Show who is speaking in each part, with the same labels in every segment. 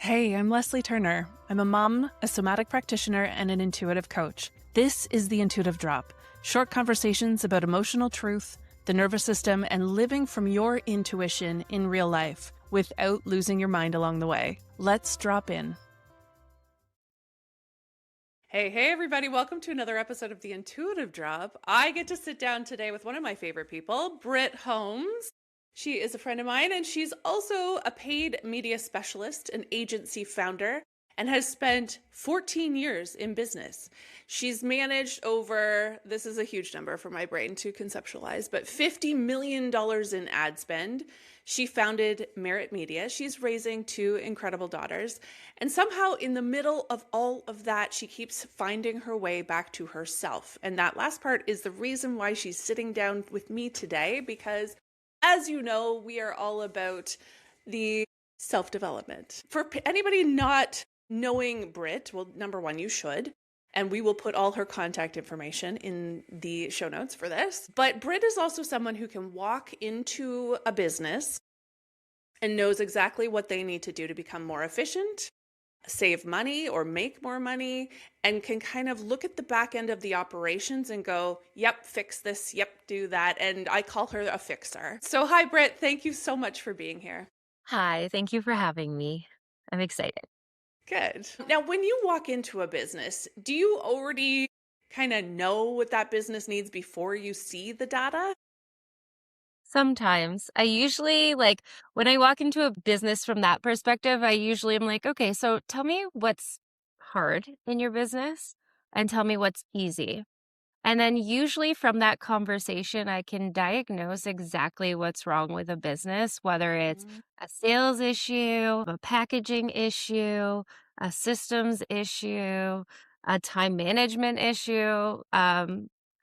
Speaker 1: Hey, I'm Leslie Turner. I'm a mom, a somatic practitioner, and an intuitive coach. This is the Intuitive Drop, short conversations about emotional truth, the nervous system, and living from your intuition in real life without losing your mind along the way. Let's drop in. Hey, everybody. Welcome to another episode of the Intuitive Drop. I get to sit down today with one of my favorite people, Britt Holmes. She is a friend of mine, and she's also a paid media specialist, an agency founder, and has spent 14 years in business. She's managed over, this is a huge number for my brain to conceptualize, but $50 million in ad spend. She founded Merit Media. She's raising two incredible daughters. And somehow in the middle of all of that, she keeps finding her way back to herself. And that last part is the reason why she's sitting down with me today, because as you know, we are all about the self-development. For anybody not knowing Britt, well, number one, you should. And we will put all her contact information in the show notes for this. But Britt is also someone who can walk into a business and knows exactly what they need to do to become more efficient, save money or make more money, and can kind of look at the back end of the operations and go, yep, fix this, yep, do that. And I call her a fixer. So hi, Britt. Thank you so much for being here.
Speaker 2: Hi, thank you for having me. I'm excited.
Speaker 1: Good. Now, when you walk into a business, do you already kind of know what that business needs before you see the data?
Speaker 2: Sometimes I usually when I walk into a business from that perspective, I usually am like, okay, so tell me what's hard in your business and tell me what's easy. And then usually from that conversation, I can diagnose exactly what's wrong with a business, whether it's a sales issue, a packaging issue, a systems issue, a time management issue.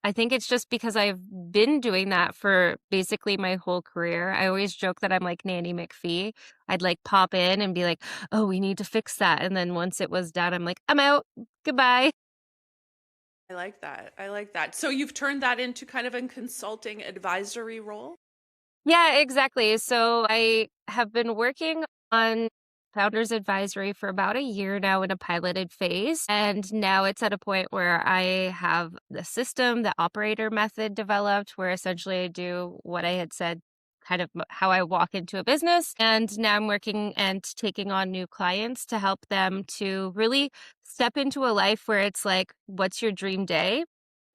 Speaker 2: I think it's just because I've been doing that for basically my whole career. I always joke that I'm like Nanny McPhee. I'd like pop in and be like, oh, we need to fix that. And then once it was done, I'm like, I'm out. Goodbye.
Speaker 1: I like that. I like that. So you've turned that into kind of a consulting advisory role?
Speaker 2: Yeah, exactly. So I have been working on Founders Advisory for about a year now in a piloted phase. And now it's at a point where I have the system, the operator method developed, where essentially I do what I had said, kind of how I walk into a business. And now I'm working and taking on new clients to help them to really step into a life where it's like, what's your dream day?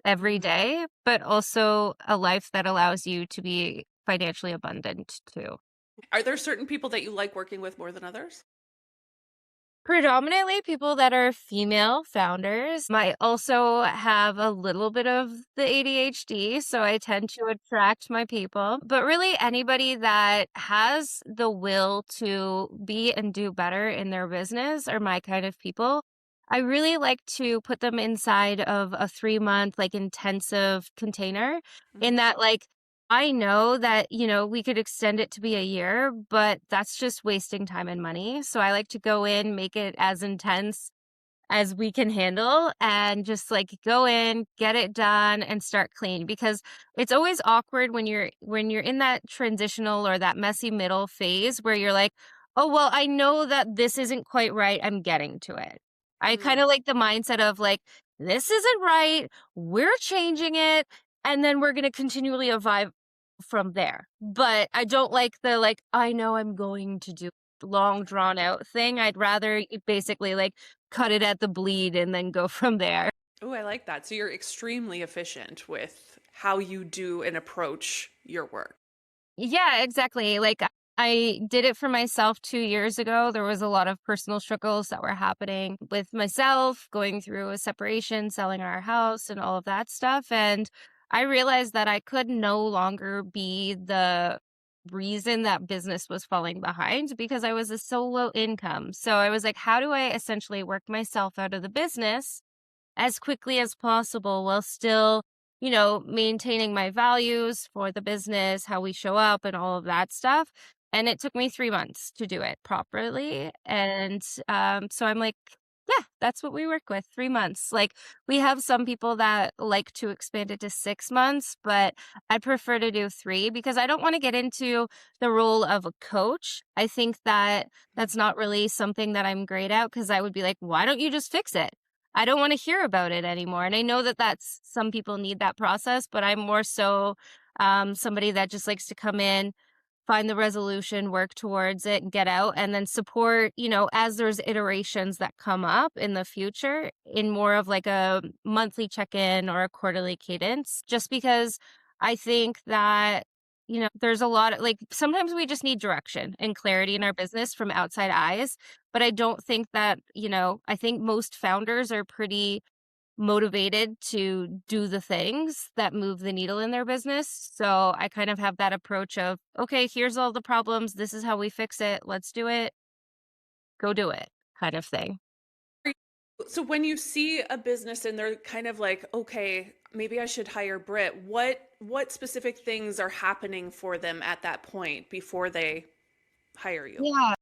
Speaker 2: Every day, but also a life that allows you to be financially abundant too.
Speaker 1: Are there certain people that you like working with more than others?
Speaker 2: Predominantly people that are female founders might also have a little bit of the ADHD, so I tend to attract my people. But really, anybody that has the will to be and do better in their business are my kind of people. I really like to put them inside of a 3-month, intensive container in
Speaker 1: Mhm.
Speaker 2: that, I know that, we could extend it to be a year, but that's just wasting time and money. So I like to go in, make it as intense as we can handle and just go in, get it done and start clean because it's always awkward when you're in that transitional or that messy middle phase where you're like, "Oh, well, I know that this isn't quite right. I'm getting to it." I kind
Speaker 1: Mm.
Speaker 2: of like the mindset of this isn't right. We're changing it and then we're going to continually evolve from there. But I don't like the I know I'm going to do long drawn out thing. I'd rather basically cut it at the bleed and then go from there.
Speaker 1: Oh, I like that. So you're extremely efficient with how you do and approach your work.
Speaker 2: Yeah, exactly. I did it for myself 2 years ago. There was a lot of personal struggles that were happening with myself, going through a separation, selling our house and all of that stuff. And I realized that I could no longer be the reason that business was falling behind because I was a solo income. So I was like, how do I essentially work myself out of the business as quickly as possible while still, maintaining my values for the business, how we show up, and all of that stuff. And it took me 3 months to do it properly. And so I'm like, Yeah, that's what we work with, 3 months. Like, we have some people that like to expand it to 6 months, but I prefer to do 3 because I don't wanna get into the role of a coach. I think that that's not really something that I'm great at because I would be like, "Why don't you just fix it? I don't wanna hear about it anymore." And I know that that's some people need that process, but I'm more so, somebody that just likes to come in, find the resolution, work towards it, and get out, and then support, as there's iterations that come up in the future in more of like a monthly check-in or a quarterly cadence, just because I think that, there's a lot of like sometimes we just need direction and clarity in our business from outside eyes. But I don't think that, I think most founders are pretty motivated to do the things that move the needle in their business. So I kind of have that approach of, okay, here's all the problems. This is how we fix it. Let's do it. Go do it kind of thing.
Speaker 1: So when you see a business and they're kind of like, okay, maybe I should hire Britt, what specific things are happening for them at that point before they hire you?
Speaker 2: Yeah.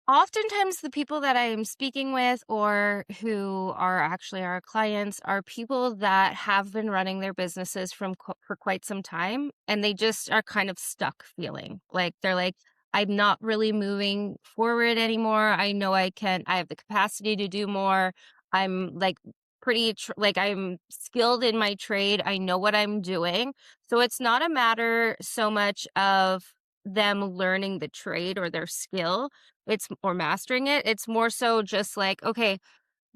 Speaker 2: Oftentimes, the people that I am speaking with or who are actually our clients are people that have been running their businesses for quite some time, and they just are kind of stuck feeling like they're like, I'm not really moving forward anymore. I know I have the capacity to do more. I'm like like I'm skilled in my trade. I know what I'm doing. So it's not a matter so much of them learning the trade or their skill, it's or mastering it. It's more so just like, okay,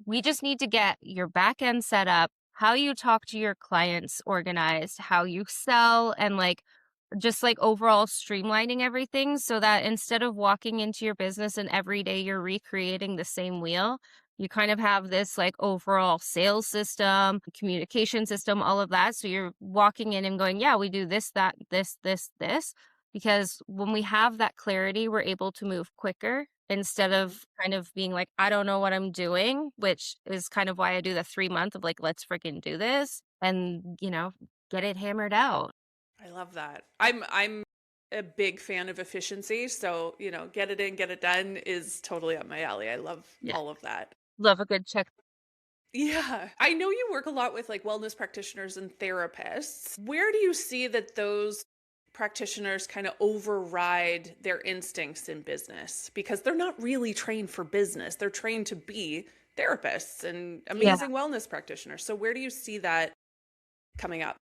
Speaker 2: we just need to get your back end set up, how you talk to your clients organized, how you sell, and like just like overall streamlining everything so that instead of walking into your business and every day you're recreating the same wheel, you kind of have this like overall sales system, communication system, all of that. So you're walking in and going, yeah, we do this, that, this. Because when we have that clarity, we're able to move quicker instead
Speaker 1: Mhm.
Speaker 2: of kind of being like, I don't know what I'm doing, which is kind of why I do the 3 month of like, let's freaking do this and, get it hammered out.
Speaker 1: I love that. I'm a big fan of efficiency, so, get it in, get it done is totally up my alley. I love
Speaker 2: Yeah.
Speaker 1: all of that.
Speaker 2: Love a good check.
Speaker 1: Yeah. I know you work a lot with like wellness practitioners and therapists. Where do you see that those practitioners kind of override their instincts in business because they're not really trained for business. They're trained to be therapists and
Speaker 2: Yeah.
Speaker 1: amazing wellness practitioners. So where do you see that coming up?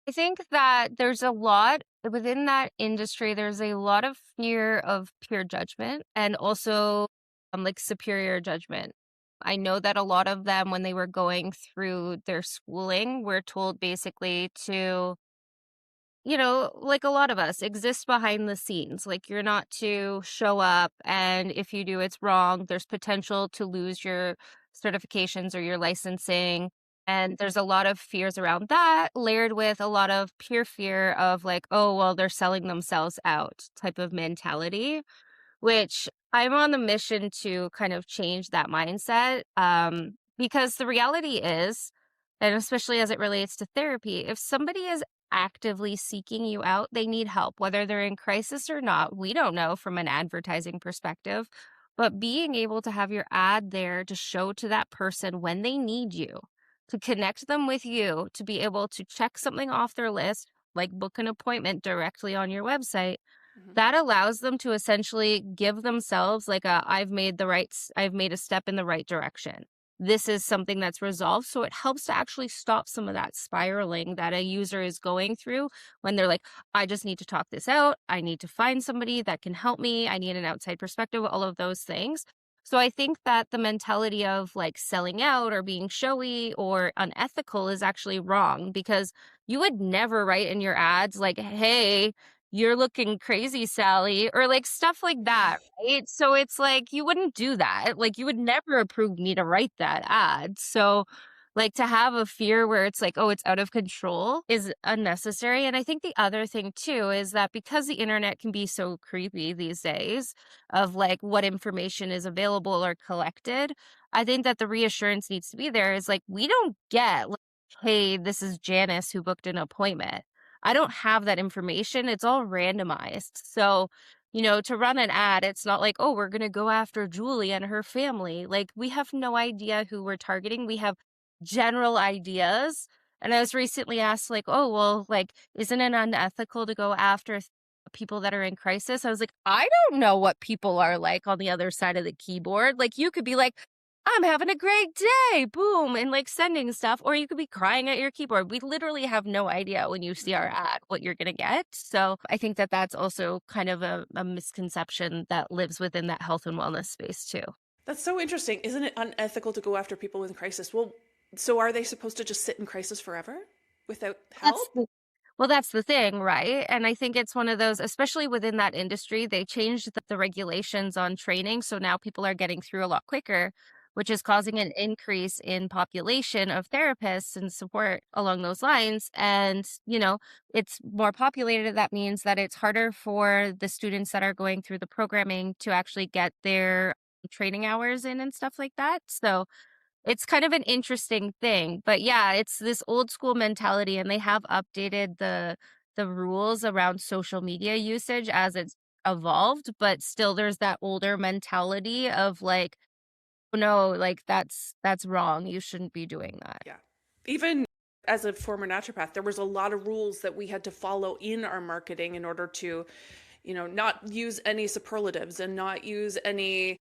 Speaker 2: I think that there's a lot within that industry, there's a lot of fear of peer judgment and also like superior judgment. I know that a lot of them, when they were going through their schooling, were told basically to, like a lot of us, exist behind the scenes. Like you're not to show up, and if you do, it's wrong. There's potential to lose your certifications or your licensing. And there's a lot of fears around that, layered with a lot of pure fear of like, oh, well, they're selling themselves out type of mentality, which I'm on the mission to kind of change that mindset. Because the reality is, and especially as it relates to therapy, if somebody is actively seeking you out, they need help, whether they're in crisis or not. We don't know from an advertising perspective, but being able to have your ad there to show to that person when they need you, to connect them with you, to be able to check something off their list, like book an appointment directly on your website,
Speaker 1: Mhm.
Speaker 2: that allows them to essentially give themselves like I've made a step in the right direction. This is something that's resolved. So it helps to actually stop some of that spiraling that a user is going through when they're like, I just need to talk this out. I need to find somebody that can help me. I need an outside perspective, all of those things. So I think that the mentality of like selling out or being showy or unethical is actually wrong because you would never write in your ads like, hey, you're looking crazy, Sally, or like stuff like
Speaker 1: Yeah.
Speaker 2: that, right? So it's like you wouldn't do that. Like you would never approve me to write that ad. So like to have a fear where it's like, oh, it's out of control is unnecessary. And I think the other thing too is that because the internet can be so creepy these days of like what information is available or collected, I think that the reassurance needs to be there is like, we don't get like, hey, this is Janice who booked an appointment. I don't have that information. It's all randomized. So to run an ad, it's not like, oh, we're going to go after Julie and her family. Like, we have no idea who we're targeting. We have general ideas. And I was recently asked, like, oh, well, like, isn't it unethical to go after people that are in crisis? I was like, I don't know what people are like on the other side of the keyboard. Like, you could be like, I'm having a great day, boom, and like sending stuff, or you could be crying at your keyboard. We literally have no idea when you see our ad what you're going to get. So I think that that's also kind of a misconception that lives within that health and wellness space too.
Speaker 1: That's so interesting. Isn't it unethical to go after people in crisis? Well, so are they supposed to just sit in crisis forever without
Speaker 2: That's
Speaker 1: help?
Speaker 2: Well, that's the thing, right? And I think it's one of those, especially within that industry, they changed the regulations on training. So now people are getting through a lot quicker, which is causing an increase in population of therapists and support along those lines. And, it's more populated. That means that it's harder for the students that are going through the programming to actually get their training hours in and stuff like that. So it's kind of an interesting thing, but yeah, it's this old school mentality, and they have updated the rules around social media usage as it's evolved, but still there's that older mentality of like, "Oh, no, like that's wrong. You shouldn't be doing that."
Speaker 1: Yeah. Even as a former naturopath, there was a lot of rules that we had to follow in our marketing in order to, not use any superlatives and not use any.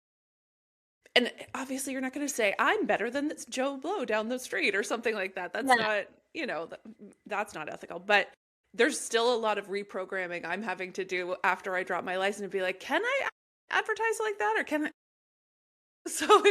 Speaker 1: And obviously, you're not going to say, I'm better than this Joe Blow down the street or something like that. That's
Speaker 2: Yeah.
Speaker 1: not, that's not ethical. But there's still a lot of reprogramming I'm having to do after I drop my license and be like, can I advertise like that? Or can I? So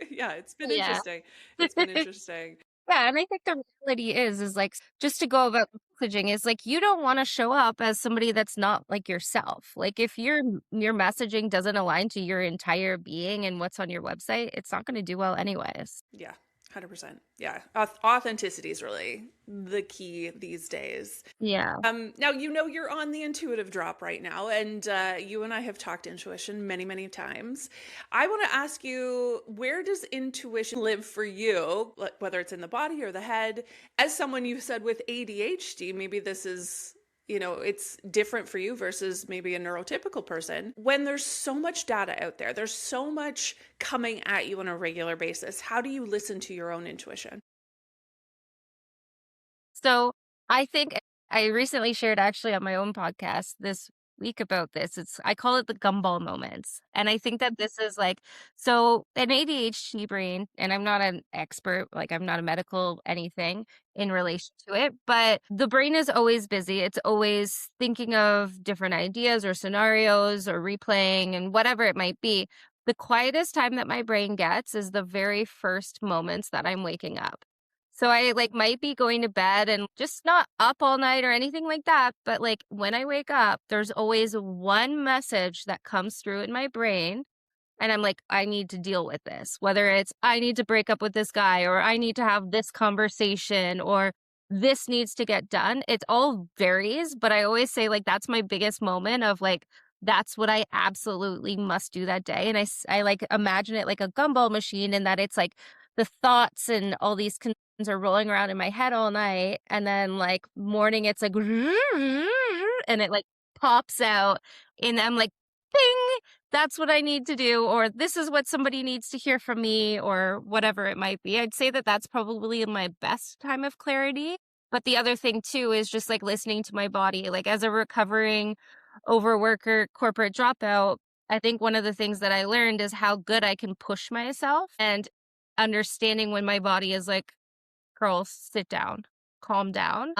Speaker 1: yeah, it's been
Speaker 2: Yeah.
Speaker 1: interesting. It's been interesting.
Speaker 2: Yeah, and I think the reality is like just to go about messaging is like you don't want to show up as somebody that's not like yourself. Like if your messaging doesn't align to your entire being and what's on your website, it's not going to do well anyways.
Speaker 1: Yeah, 100%. Yeah. Authenticity is really the key these days.
Speaker 2: Yeah.
Speaker 1: Now you're on the intuitive drop right now, and you and I have talked intuition many, many times. I want to ask you, where does intuition live for you, whether it's in the body or the head? As someone you said with ADHD, maybe this is, it's different for you versus maybe a neurotypical person. When there's so much data out there, there's so much coming at you on a regular basis. How do you listen to your own intuition?
Speaker 2: So I think I recently shared actually on my own podcast this week about this. I call it the gumball moments. And I think that this is like so an ADHD brain, and I'm not an expert, like I'm not a medical anything in relation to it, but the brain is always busy. It's always thinking of different ideas or scenarios or replaying and whatever it might be. The quietest time that my brain gets is the very first moments that I'm waking up. So I like might be going to bed and just not up all night or anything like that, but like when I wake up, there's always one message that comes through in my brain and I'm like, I need to deal with this. Whether it's I need to break up with this guy or I need to have this conversation or this needs to get done. It all varies, but I always say like that's my biggest moment of like that's what I absolutely must do that day. And I like imagine it like a gumball machine and that it's like the thoughts and all these concerns are rolling around in my head all night. And then like morning, it's like, and it like pops out and I'm like, ding, that's what I need to do, or this is what somebody needs to hear from me, or whatever it might be. I'd say that that's probably my best time of clarity. But the other thing too is just like listening to my body. Like as a recovering overworker, corporate dropout, I think one of the things that I learned is how good I can push myself and understanding when my body is like, girl, sit down, calm down.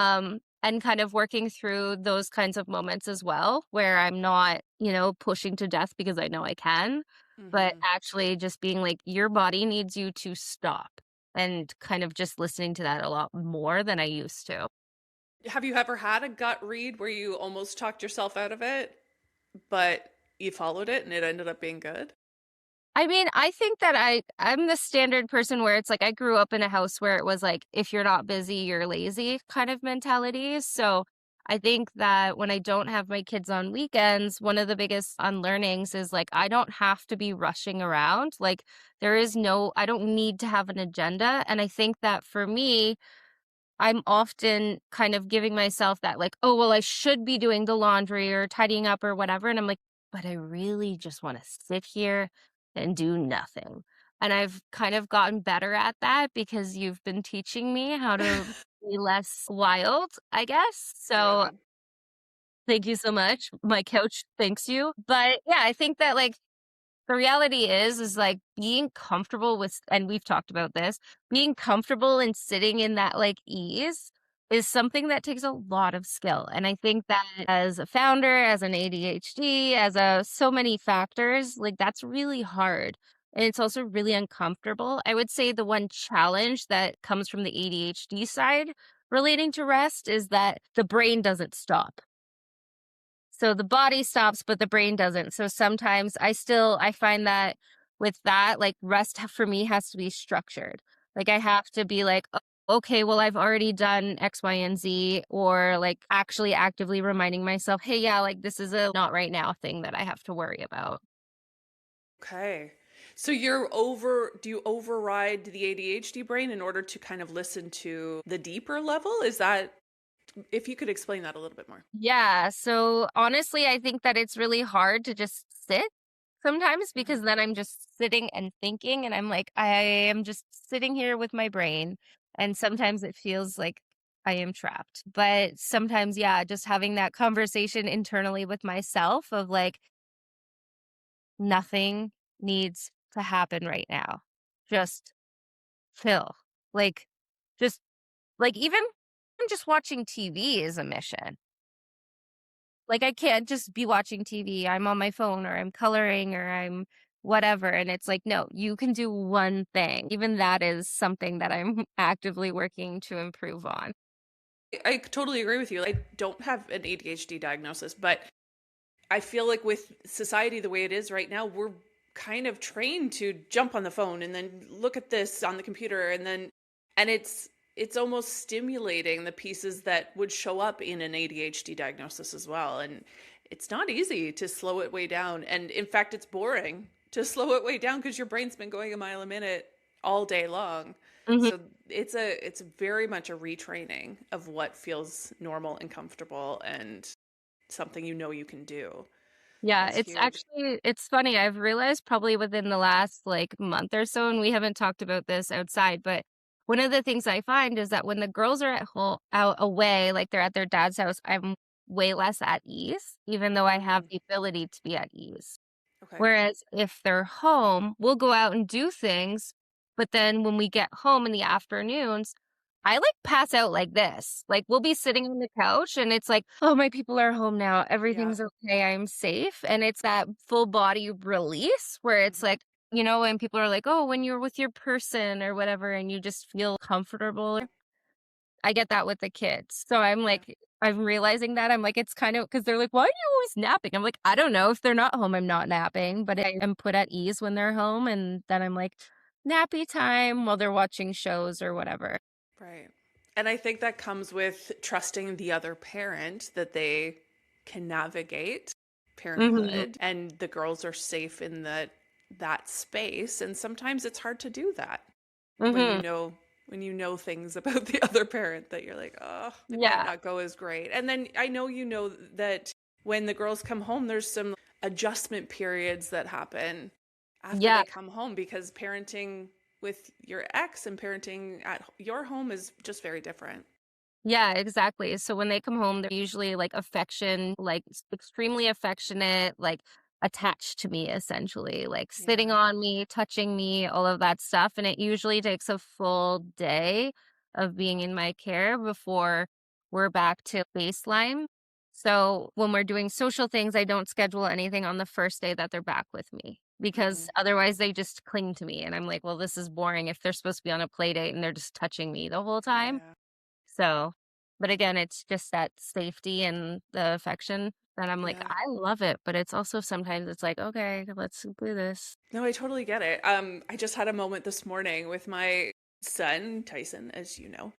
Speaker 2: And kind of working through those kinds of moments as well, where I'm not, pushing to death because I know I can, but
Speaker 1: Hmm.
Speaker 2: actually just being like, your body needs you to stop and kind of just listening to that a lot more than I used to.
Speaker 1: Have you ever had a gut read where you almost talked yourself out of it, but you followed it and it ended up being good?
Speaker 2: I mean, I think that I'm the standard person where it's like I grew up in a house where it was like if you're not busy, you're lazy kind of mentality. So I think that when I don't have my kids on weekends, one of the biggest unlearnings is like I don't have to be rushing around. Like I don't need to have an agenda. And I think that for me, I'm often kind of giving myself that like, oh, well, I should be doing the laundry or tidying up or whatever. And I'm like, but I really just want to sit here and do nothing. And I've kind of gotten better at that because you've been teaching me how to be less wild, I guess.
Speaker 1: You're
Speaker 2: So
Speaker 1: welcome.
Speaker 2: thank you so much. My coach thanks you. But yeah, I think that like the reality is like being comfortable with, and we've talked about this, being comfortable and sitting in that like ease is something that takes a lot of skill. And I think that as a founder, as an ADHD, as a so many factors, like that's really hard. And it's also really uncomfortable. I would say the one challenge that comes from the ADHD side relating to rest is that the brain doesn't stop. So the body stops, but the brain doesn't. So sometimes I find that with that, like rest for me has to be structured. Like I have to be like, okay, well, I've already done X, Y, and Z, or like actually actively reminding myself, hey, yeah, like this is a not right now thing that I have to worry about.
Speaker 1: Okay. So do you override the ADHD brain in order to kind of listen to the deeper level? Is that, if you could explain that a little bit more?
Speaker 2: Yeah. So honestly, I think that it's really hard to just sit sometimes because
Speaker 1: Mhm.
Speaker 2: then I'm just sitting and thinking, and I'm like, I am just sitting here with my brain. And sometimes it feels like I am trapped. But sometimes, yeah, just having that conversation internally with myself of like, nothing needs to happen right now. Just chill. Like, just like even just watching TV is a mission. Like, I can't just be watching TV. I'm on my phone or I'm coloring or I'm whatever. And it's like, no, you can do one thing. Even that is something that I'm actively working to improve on.
Speaker 1: I totally agree with you. I don't have an ADHD diagnosis, but I feel like with society the way it is right now, we're kind of trained to jump on the phone and then look at this on the computer and it's almost stimulating the pieces that would show up in an ADHD diagnosis as well. And it's not easy to slow it way down. And in fact, it's boring to slow it way down because your brain's been going a mile a minute all day long.
Speaker 2: Mhm.
Speaker 1: So it's very much a retraining of what feels normal and comfortable and something you know you can do.
Speaker 2: Yeah,
Speaker 1: That's huge.
Speaker 2: it's funny. I've realized probably within the last like month or so, and we haven't talked about this outside, but one of the things I find is that when the girls are at home, out away, like they're at their dad's house, I'm way less at ease, even though I have
Speaker 1: Mm,
Speaker 2: the ability to be at ease.
Speaker 1: okay.
Speaker 2: Whereas if they're home, we'll go out and do things, but then when we get home in the afternoons, I like pass out like this. Like we'll be sitting on the couch and it's like, oh, my people are home now.
Speaker 1: Yeah.
Speaker 2: Everything's okay. I'm safe. And it's that full body release where it's
Speaker 1: Mhm.
Speaker 2: like, when people are like, oh, when you're with your person or whatever, and you just feel comfortable. I get that with the kids. So I'm
Speaker 1: Yeah.
Speaker 2: like, I'm realizing that I'm like, it's kind of because they're like, why are you always napping? I'm like, I don't know. If they're not home, I'm not napping, but I am put at ease when they're home. And then I'm like, nappy time while they're watching shows or whatever.
Speaker 1: Right. And I think that comes with trusting the other parent that they can navigate
Speaker 2: Hmm.
Speaker 1: parenthood and the girls are safe in that space. And sometimes it's hard to do that when
Speaker 2: Hmm.
Speaker 1: when you know things about the other parent that you're like, oh, it might
Speaker 2: Yeah.
Speaker 1: not go as great. And then I know you know that when the girls come home, there's some adjustment periods that happen after
Speaker 2: Yeah.
Speaker 1: they come home because parenting with your ex and parenting at your home is just very different.
Speaker 2: Yeah, exactly. So when they come home, they're usually like extremely affectionate, like attached to me, essentially, like sitting
Speaker 1: Yeah.
Speaker 2: on me, touching me, all of that stuff. And it usually takes a full day of being in my care before we're back to baseline. So when we're doing social things, I don't schedule anything on the first day that they're back with me because
Speaker 1: Hmm.
Speaker 2: otherwise they just cling to me. And I'm like, well, this is boring if they're supposed to be on a play date and they're just touching me the whole time.
Speaker 1: Yeah.
Speaker 2: So, but again, it's just that safety and the affection that I'm like,
Speaker 1: Yeah.
Speaker 2: I love it, but it's also sometimes it's like, okay, let's do this.
Speaker 1: No, I totally get it. I just had a moment this morning with my son, Tyson, as you know,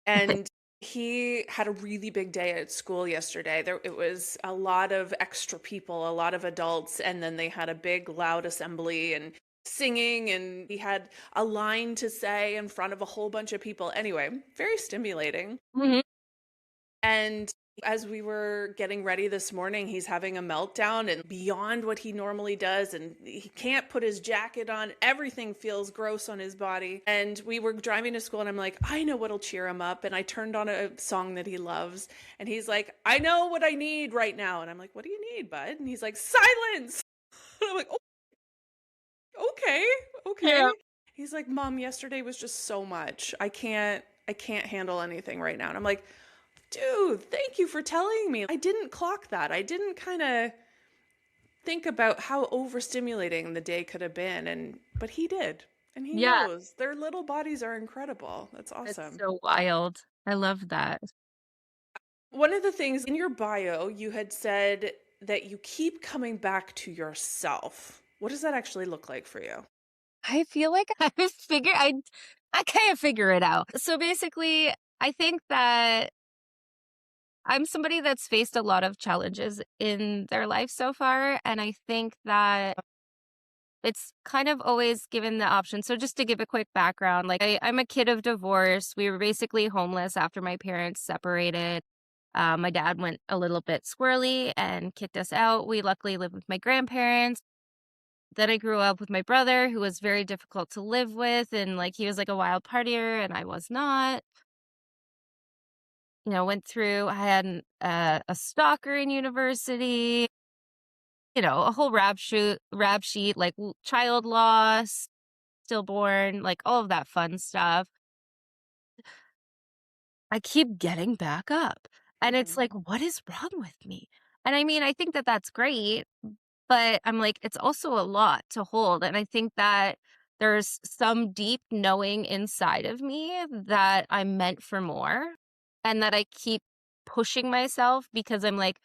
Speaker 1: and he had a really big day at school yesterday. It was a lot of extra people, a lot of adults, and then they had a big, loud assembly and singing, and he had a line to say in front of a whole bunch of people. Anyway, very stimulating.
Speaker 2: Mhm.
Speaker 1: And As we were getting ready this morning, he's having a meltdown and beyond what he normally does, and he can't put his jacket on. Everything feels gross on his body. And we were driving to school, and I'm like, I know what'll cheer him up. And I turned on a song that he loves, and he's like, I know what I need right now. And I'm like, what do you need, bud? And he's like, silence. And I'm like, oh, okay,
Speaker 2: Yeah.
Speaker 1: okay. He's like, Mom, yesterday was just so much. I can't handle anything right now. And I'm like, dude, thank you for telling me. I didn't clock that. I didn't kind of think about how overstimulating the day could have been, and but he did. And he
Speaker 2: Yeah.
Speaker 1: knows their little bodies are incredible. That's
Speaker 2: It's
Speaker 1: awesome.
Speaker 2: so wild. I love that.
Speaker 1: One of the things in your bio, you had said that you keep coming back to yourself. What does that actually look like for you?
Speaker 2: I feel like I can't figure it out. So basically, I think that I'm somebody that's faced a lot of challenges in their life so far, and I think that it's kind of always given the option. So just to give a quick background, like I'm a kid of divorce. We were basically homeless after my parents separated. My dad went a little bit squirrely and kicked us out. We luckily lived with my grandparents. Then I grew up with my brother, who was very difficult to live with, and like he was like a wild partier, and I was not. Went through. I had a stalker in university. A whole rap sheet, like child loss, stillborn, like all of that fun stuff. I keep getting back up. And it's
Speaker 1: Mm-hmm.
Speaker 2: like, what is wrong with me? And I mean, I think that that's great, but I'm like, it's also a lot to hold. And I think that there's some deep knowing inside of me that I'm meant for more and that I keep pushing myself because I'm like,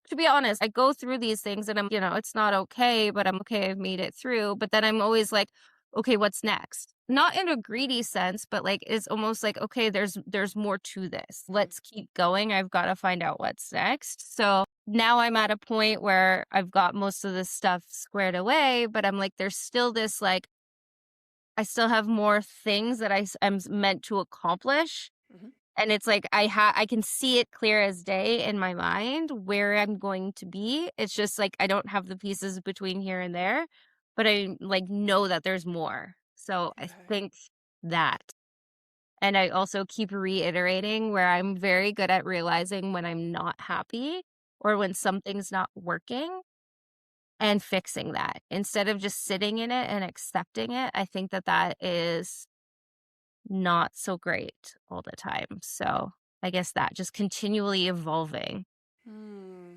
Speaker 2: to be honest, I go through these things and it's not okay, but I'm okay. I've made it through. But then I'm always like, okay, what's next? Not in a greedy sense, but like it's almost like, okay, there's more to this. Let's keep going. I've got to find out what's next. So now I'm at a point where I've got most of this stuff squared away, but I'm like, there's still this like, I still have more things that am meant to accomplish,
Speaker 1: Mm-hmm.
Speaker 2: and it's like I can see it clear as day in my mind where I'm going to be. It's just like I don't have the pieces between here and there, but I like know that there's more. So I
Speaker 1: Okay.
Speaker 2: think that. And I also keep reiterating where I'm very good at realizing when I'm not happy or when something's not working and fixing that instead of just sitting in it and accepting it. I think that that is not so great all the time. So I guess that just continually evolving.
Speaker 1: Hmm.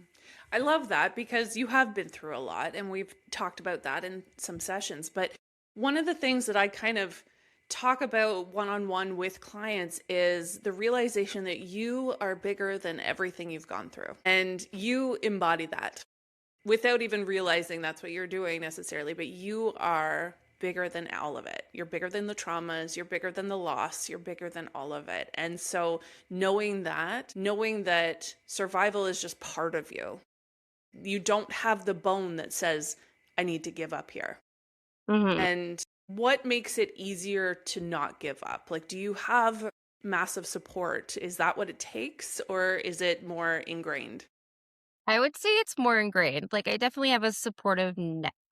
Speaker 1: I love that because you have been through a lot, and we've talked about that in some sessions. But one of the things that I kind of talk about one on one with clients is the realization that you are bigger than everything you've gone through. And you embody that without even realizing that's what you're doing necessarily, but you are bigger than all of it. You're bigger than the traumas, you're bigger than the loss, you're bigger than all of it. And so knowing that survival is just part of you. You don't have the bone that says I need to give up here.
Speaker 2: Hmm.
Speaker 1: And what makes it easier to not give up? Like, do you have massive support? Is that what it takes, or is it more ingrained?
Speaker 2: I would say it's more ingrained. Like I definitely have a supportive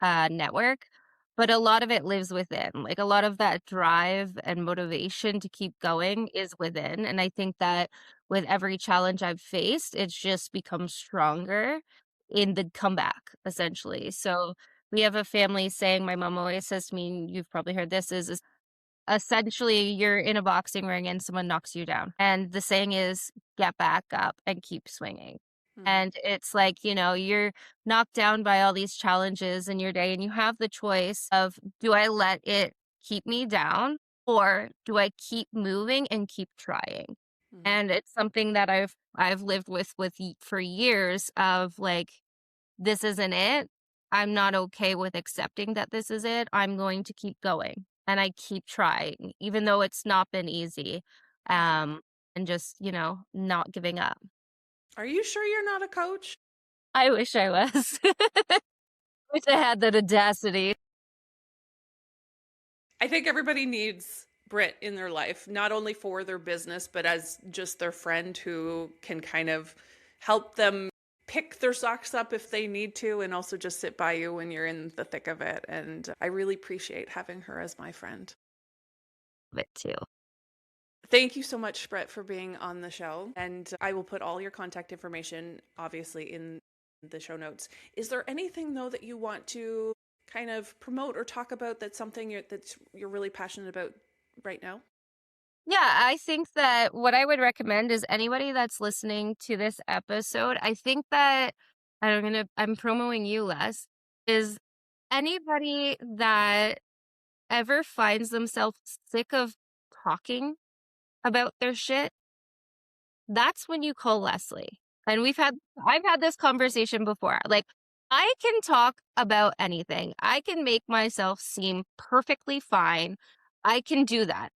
Speaker 2: network, but a lot of it lives within. Like a lot of that drive and motivation to keep going is within. And I think that with every challenge I've faced, it's just become stronger in the comeback, essentially. So we have a family saying, my mom always says to me, and you've probably heard this, is essentially you're in a boxing ring and someone knocks you down. And the saying is get back up and keep swinging.
Speaker 1: Mm-hmm.
Speaker 2: And it's like, you're knocked down by all these challenges in your day and you have the choice of do I let it keep me down or do I keep moving and keep trying?
Speaker 1: Mm-hmm.
Speaker 2: And it's something that I've lived for years of like this isn't it. I'm not okay with accepting that this is it. I'm going to keep going. And I keep trying, even though it's not been easy. Um, and just, not giving up.
Speaker 1: Are you sure you're not a coach?
Speaker 2: I wish I was. Wish I had that audacity.
Speaker 1: I think everybody needs Brit in their life, not only for their business, but as just their friend who can kind of help them pick their socks up if they need to, and also just sit by you when you're in the thick of it. And I really appreciate having her as my friend.
Speaker 2: It too.
Speaker 1: Thank you so much, Britt, for being on the show. And I will put all your contact information, obviously, in the show notes. Is there anything, though, that you want to kind of promote or talk about that's something you're really passionate about right now?
Speaker 2: Yeah, I think that what I would recommend is anybody that's listening to this episode, I think that I'm promoting you less, is anybody that ever finds themselves sick of talking about their shit, that's when you call Leslie. And I've had this conversation before. Like, I can talk about anything. I can make myself seem perfectly fine. I can do that.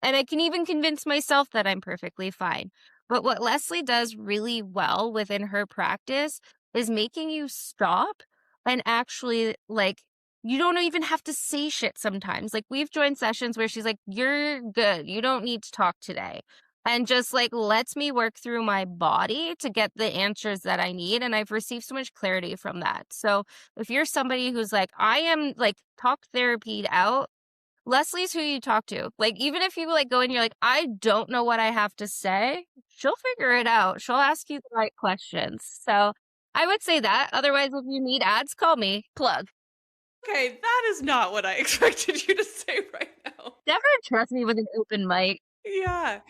Speaker 2: And I can even convince myself that I'm perfectly fine. But what Leslie does really well within her practice is making you stop and actually, like, you don't even have to say shit sometimes. Like, we've joined sessions where she's like, you're good. You don't need to talk today. And just like lets me work through my body to get the answers that I need. And I've received so much clarity from that. So if you're somebody who's like, I am like talk therapied out, Leslie's who you talk to. Like, even if you like go and you're like, I don't know what I have to say, she'll figure it out. She'll ask you the right questions. So I would say that. Otherwise, if you need ads, call me. Plug.
Speaker 1: Okay, that is not what I expected you to say right now.
Speaker 2: Never trust me with an open mic.
Speaker 1: Yeah.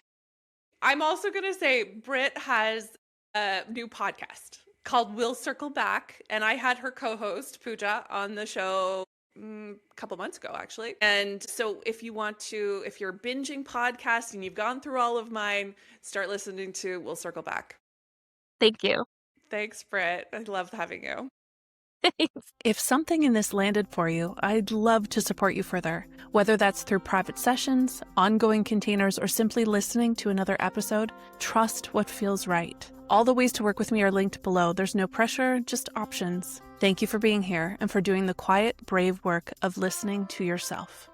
Speaker 1: I'm also going to say Britt has a new podcast called We'll Circle Back. And I had her co-host, Pooja, on the show a couple months ago, actually. And so if you're binging podcasts and you've gone through all of mine, start listening to We'll Circle Back.
Speaker 2: Thank you.
Speaker 1: Thanks, Britt. I love having you.
Speaker 2: Thanks.
Speaker 1: If something in this landed for you, I'd love to support you further, whether that's through private sessions, ongoing containers, or simply listening to another episode. Trust what feels right. All the ways to work with me are linked below. There's no pressure, just options. Thank you for being here and for doing the quiet, brave work of listening to yourself.